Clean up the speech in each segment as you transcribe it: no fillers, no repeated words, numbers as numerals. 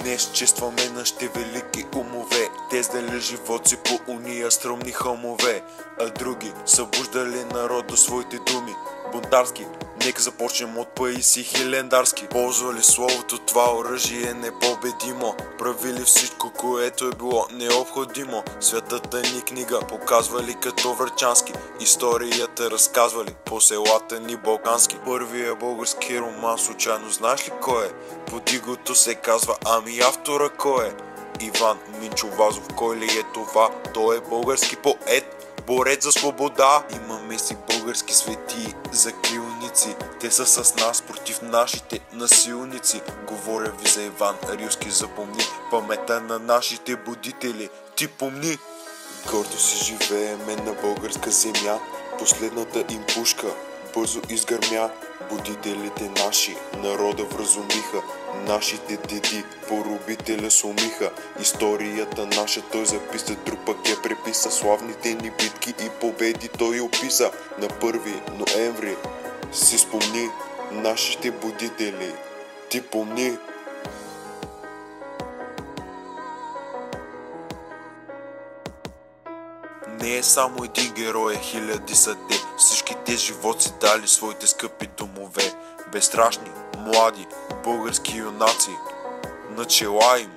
Днес честваме нашите велики умове, тездали живот си по уния стръмни хълмове, а други събуждали народ до своите думи. Бунтарски, нека започнем от Паисий Хилендарски. Ползвали словото, това оръжие е непобедимо. Правили всичко, което е било необходимо. Светата ни книга показвали като Врачански. Историята разказвали по селата ни балкански. Първия български роман, случайно знаеш ли кой е? Под игото се казва, ами автора кой е? Иван Минчо Вазов. Кой ли е това? Той е български поет, борец за свобода. Имаме си български светии, закрилници. Те са с нас против нашите насилници. Говоря ви за Иван Рилски, запомни памета на нашите будители. Ти помни! Гордо си живееме на българска земя. Последната им пушка бързо изгърмя. Будителите наши народа вразумиха. Нашите деди поробителя сломиха. Историята наша той записа, друг пък я преписа. Славните ни битки и победи той описа. На 1 ноември си спомни нашите будители. Ти помни! Не е само един герой, хиляди са те. Всички те живот си дали своите скъпи домове. Безстрашни, млади, български юнаци. Начела им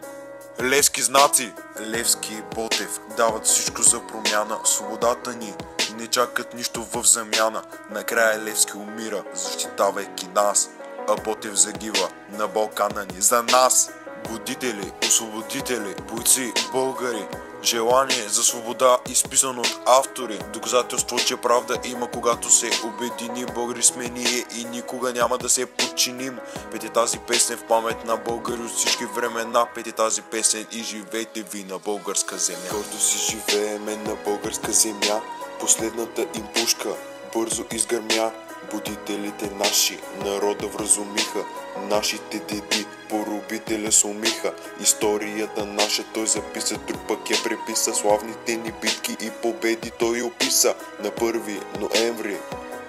Левски знаци. Левски и Ботев дават всичко за промяна. Свободата ни не чакат нищо в замяна. Накрая Левски умира, защитавайки нас, а Ботев загива на Балкана ни за нас. Будители, освободители, бойци, българи. Желание за свобода, изписано от автори. Доказателство, че правда има, когато се обедини. Българи сме ние и никога няма да се подчиним. Пейте тази песен в памет на българи от всички времена. Пейте тази песен и живейте ви на българска земя. Гордо си живееме на българска земя. Последната им пушка бързо изгърмя. Будителите наши народа вразумиха. Нашите деди поробителя сломиха. Историята наша той записа, друг пък я преписа. Славните ни битки и победи той описа. На 1 ноември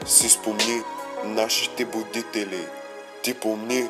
си спомни нашите будители. Ти помни!